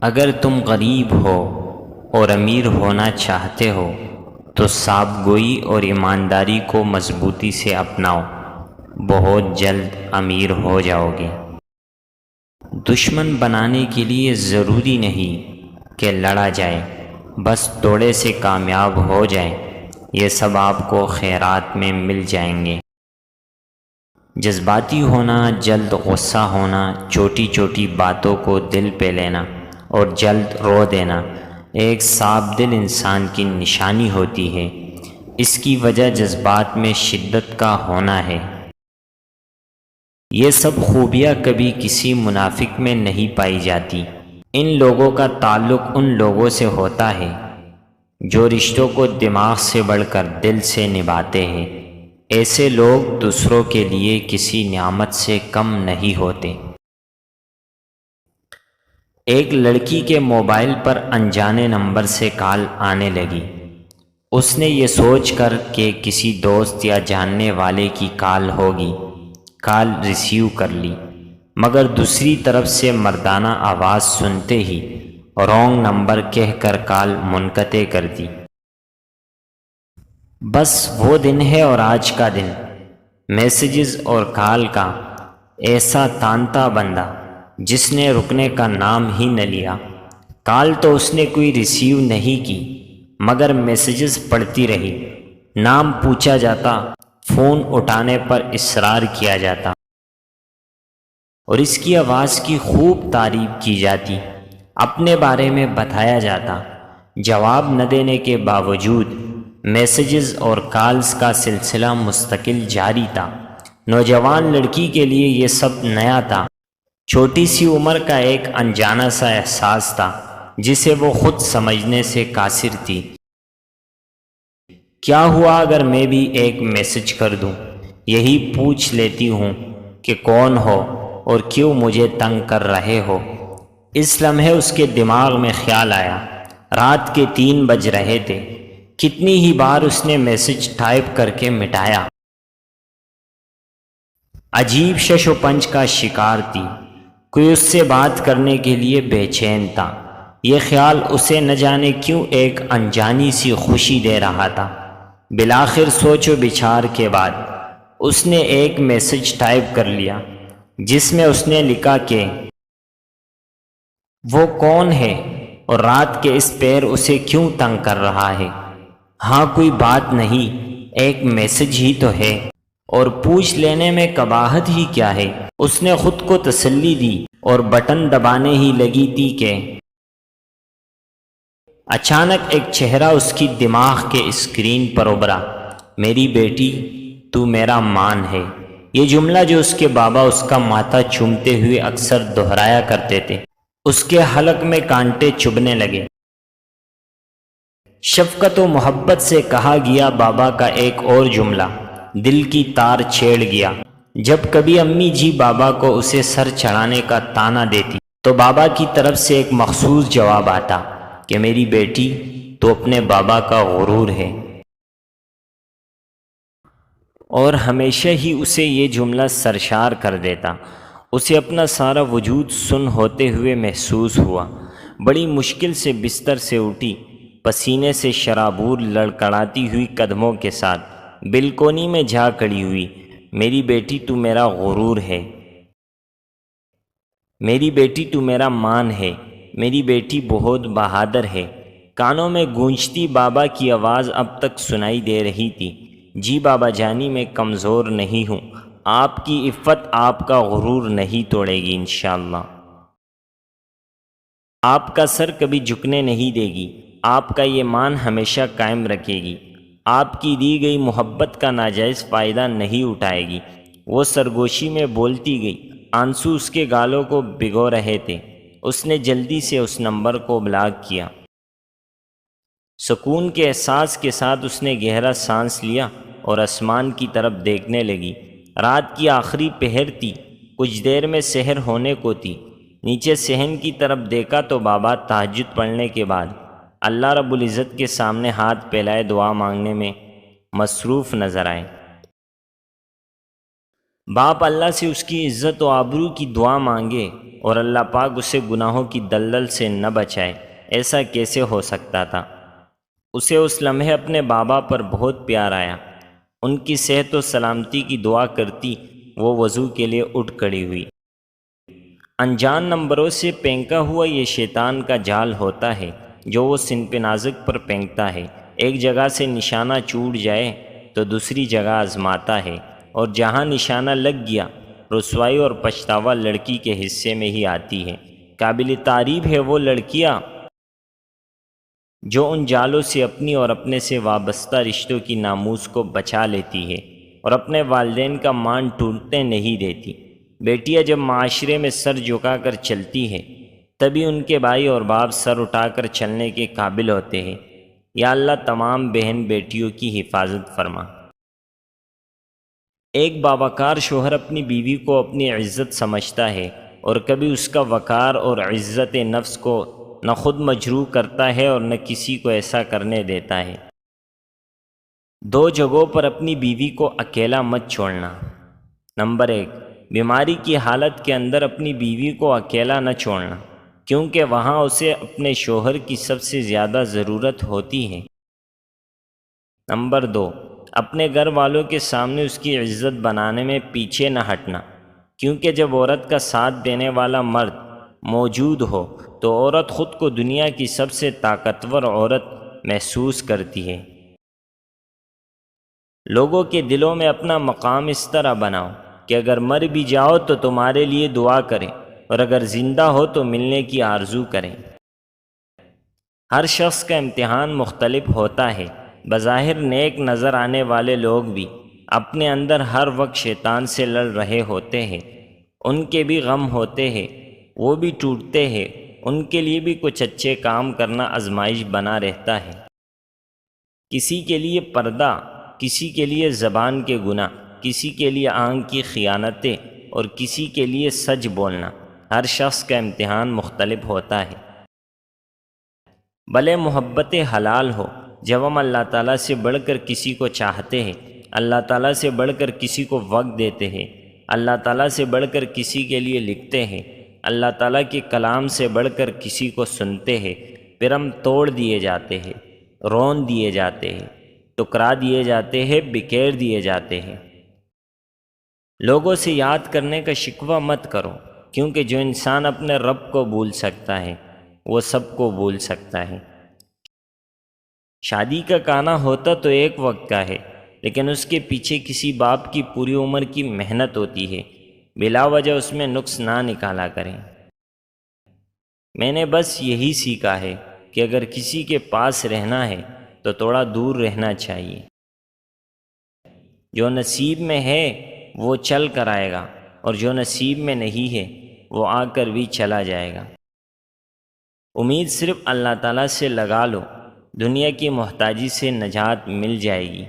اگر تم غریب ہو اور امیر ہونا چاہتے ہو تو صاف گوئی اور ایمانداری کو مضبوطی سے اپناؤ، بہت جلد امیر ہو جاؤ گے۔ دشمن بنانے کے لیے ضروری نہیں کہ لڑا جائے، بس توڑے سے کامیاب ہو جائیں، یہ سب آپ کو خیرات میں مل جائیں گے۔ جذباتی ہونا، جلد غصہ ہونا، چھوٹی چھوٹی باتوں کو دل پہ لینا اور جلد رو دینا ایک صاف دل انسان کی نشانی ہوتی ہے۔ اس کی وجہ جذبات میں شدت کا ہونا ہے۔ یہ سب خوبیاں کبھی کسی منافق میں نہیں پائی جاتی۔ ان لوگوں کا تعلق ان لوگوں سے ہوتا ہے جو رشتوں کو دماغ سے بڑھ کر دل سے نبھاتے ہیں۔ ایسے لوگ دوسروں کے لیے کسی نعمت سے کم نہیں ہوتے۔ ایک لڑکی کے موبائل پر انجانے نمبر سے کال آنے لگی۔ اس نے یہ سوچ کر کہ کسی دوست یا جاننے والے کی کال ہوگی، کال ریسیو کر لی، مگر دوسری طرف سے مردانہ آواز سنتے ہی رونگ نمبر کہہ کر کال منقطع کر دی۔ بس وہ دن ہے اور آج کا دن، میسیجز اور کال کا ایسا تانتا بندہ جس نے رکنے کا نام ہی نہ لیا۔ کال تو اس نے کوئی ریسیو نہیں کی، مگر میسیجز پڑھتی رہی، نام پوچھا جاتا، فون اٹھانے پر اصرار کیا جاتا اور اس کی آواز کی خوب تعریف کی جاتی، اپنے بارے میں بتایا جاتا۔ جواب نہ دینے کے باوجود میسیجز اور کالز کا سلسلہ مستقل جاری تھا۔ نوجوان لڑکی کے لیے یہ سب نیا تھا۔ چھوٹی سی عمر کا ایک انجانا سا احساس تھا جسے وہ خود سمجھنے سے قاصر تھی۔ کیا ہوا اگر میں بھی ایک میسج کر دوں، یہی پوچھ لیتی ہوں کہ کون ہو اور کیوں مجھے تنگ کر رہے ہو۔ اس لمحے اس کے دماغ میں خیال آیا، رات کے 3 بج رہے تھے، کتنی ہی بار اس نے میسج ٹائپ کر کے مٹایا۔ عجیب شش و پنج کا شکار تھی، کوئی اس سے بات کرنے کے لیے بے چین تھا۔ یہ خیال اسے نہ جانے کیوں ایک انجانی سی خوشی دے رہا تھا۔ بالآخر سوچ و بچار کے بعد اس نے ایک میسج ٹائپ کر لیا جس میں اس نے لکھا کہ وہ کون ہے اور رات کے اس پیر اسے کیوں تنگ کر رہا ہے۔ ہاں کوئی بات نہیں، ایک میسج ہی تو ہے اور پوچھ لینے میں قباحت ہی کیا ہے۔ اس نے خود کو تسلی دی اور بٹن دبانے ہی لگی تھی کہ اچانک ایک چہرہ اس کی دماغ کے اسکرین پر ابھرا۔ میری بیٹی تو میرا مان ہے، یہ جملہ جو اس کے بابا اس کا ماتھا چومتے ہوئے اکثر دہرایا کرتے تھے، اس کے حلق میں کانٹے چبھنے لگے۔ شفقت و محبت سے کہا گیا بابا کا ایک اور جملہ دل کی تار چھیڑ گیا۔ جب کبھی امی جی بابا کو اسے سر چڑھانے کا طعنہ دیتی تو بابا کی طرف سے ایک مخصوص جواب آتا کہ میری بیٹی تو اپنے بابا کا غرور ہے، اور ہمیشہ ہی اسے یہ جملہ سرشار کر دیتا۔ اسے اپنا سارا وجود سن ہوتے ہوئے محسوس ہوا۔ بڑی مشکل سے بستر سے اٹھی، پسینے سے شرابور لڑکڑاتی ہوئی قدموں کے ساتھ بلکونی میں جا کھڑی ہوئی۔ میری بیٹی تو میرا غرور ہے، میری بیٹی تو میرا مان ہے، میری بیٹی بہت بہادر ہے۔ کانوں میں گونجتی بابا کی آواز اب تک سنائی دے رہی تھی، جی بابا جانی میں کمزور نہیں ہوں، آپ کی عفت آپ کا غرور نہیں توڑے گی انشاءاللہ، آپ کا سر کبھی جھکنے نہیں دے گی، آپ کا یہ مان ہمیشہ قائم رکھے گی، آپ کی دی گئی محبت کا ناجائز فائدہ نہیں اٹھائے گی۔ وہ سرگوشی میں بولتی گئی، آنسو اس کے گالوں کو بھگو رہے تھے۔ اس نے جلدی سے اس نمبر کو بلاک کیا۔ سکون کے احساس کے ساتھ اس نے گہرا سانس لیا اور آسمان کی طرف دیکھنے لگی۔ رات کی آخری پہر تھی، کچھ دیر میں سحر ہونے کو تھی۔ نیچے صحن کی طرف دیکھا تو بابا تہجد پڑھنے کے بعد اللہ رب العزت کے سامنے ہاتھ پھیلائے دعا مانگنے میں مصروف نظر آئے۔ باپ اللہ سے اس کی عزت و آبرو کی دعا مانگے اور اللہ پاک اسے گناہوں کی دلدل سے نہ بچائے، ایسا کیسے ہو سکتا تھا؟ اسے اس لمحے اپنے بابا پر بہت پیار آیا۔ ان کی صحت و سلامتی کی دعا کرتی وہ وضو کے لیے اٹھ کھڑی ہوئی۔ انجان نمبروں سے پھینکا ہوا یہ شیطان کا جال ہوتا ہے جو وہ سن پہ نازک پر پھینکتا ہے۔ ایک جگہ سے نشانہ چھوٹ جائے تو دوسری جگہ آزماتا ہے، اور جہاں نشانہ لگ گیا رسوائی اور پچھتاوا لڑکی کے حصے میں ہی آتی ہے۔ قابل تعریف ہے وہ لڑکیاں جو ان جالوں سے اپنی اور اپنے سے وابستہ رشتوں کی ناموس کو بچا لیتی ہے اور اپنے والدین کا مان ٹوٹنے نہیں دیتی۔ بیٹیاں جب معاشرے میں سر جھکا کر چلتی ہے تبھی ان کے بھائی اور باپ سر اٹھا کر چلنے کے قابل ہوتے ہیں۔ یا اللہ تمام بہن بیٹیوں کی حفاظت فرما۔ ایک باوقار شوہر اپنی بیوی کو اپنی عزت سمجھتا ہے اور کبھی اس کا وقار اور عزت نفس کو نہ خود مجروح کرتا ہے اور نہ کسی کو ایسا کرنے دیتا ہے۔ دو جگہوں پر اپنی بیوی کو اکیلا مت چھوڑنا۔ نمبر 1، بیماری کی حالت کے اندر اپنی بیوی کو اکیلا نہ چھوڑنا، کیونکہ وہاں اسے اپنے شوہر کی سب سے زیادہ ضرورت ہوتی ہے۔ نمبر 2، اپنے گھر والوں کے سامنے اس کی عزت بنانے میں پیچھے نہ ہٹنا، کیونکہ جب عورت کا ساتھ دینے والا مرد موجود ہو تو عورت خود کو دنیا کی سب سے طاقتور عورت محسوس کرتی ہے۔ لوگوں کے دلوں میں اپنا مقام اس طرح بناؤ کہ اگر مر بھی جاؤ تو تمہارے لیے دعا کریں، اور اگر زندہ ہو تو ملنے کی آرزو کریں۔ ہر شخص کا امتحان مختلف ہوتا ہے۔ بظاہر نیک نظر آنے والے لوگ بھی اپنے اندر ہر وقت شیطان سے لڑ رہے ہوتے ہیں۔ ان کے بھی غم ہوتے ہیں، وہ بھی ٹوٹتے ہیں، ان کے لیے بھی کچھ اچھے کام کرنا آزمائش بنا رہتا ہے۔ کسی کے لیے پردہ، کسی کے لیے زبان کے گناہ، کسی کے لیے آنکھ کی خیانتیں اور کسی کے لیے سچ بولنا۔ ہر شخص کا امتحان مختلف ہوتا ہے۔ بھلے محبت حلال ہو، جب ہم اللہ تعالیٰ سے بڑھ کر کسی کو چاہتے ہیں، اللہ تعالیٰ سے بڑھ کر کسی کو وقت دیتے ہیں، اللہ تعالیٰ سے بڑھ کر کسی کے لیے لکھتے ہیں، اللہ تعالیٰ کے کلام سے بڑھ کر کسی کو سنتے ہیں، پھر ہم توڑ دیے جاتے ہیں، رون دیے جاتے ہیں، ٹکرا دیے جاتے ہیں، بکھیر دیے جاتے ہیں۔ لوگوں سے یاد کرنے کا شکوہ مت کرو، کیونکہ جو انسان اپنے رب کو بھول سکتا ہے وہ سب کو بھول سکتا ہے۔ شادی کا کانا ہوتا تو ایک وقت کا ہے، لیکن اس کے پیچھے کسی باپ کی پوری عمر کی محنت ہوتی ہے۔ بلا وجہ اس میں نقص نہ نکالا کریں۔ میں نے بس یہی سیکھا ہے کہ اگر کسی کے پاس رہنا ہے تو تھوڑا دور رہنا چاہیے۔ جو نصیب میں ہے وہ چل کر آئے گا، اور جو نصیب میں نہیں ہے وہ آ کر بھی چلا جائے گا۔ امید صرف اللہ تعالیٰ سے لگا لو، دنیا کی محتاجی سے نجات مل جائے گی۔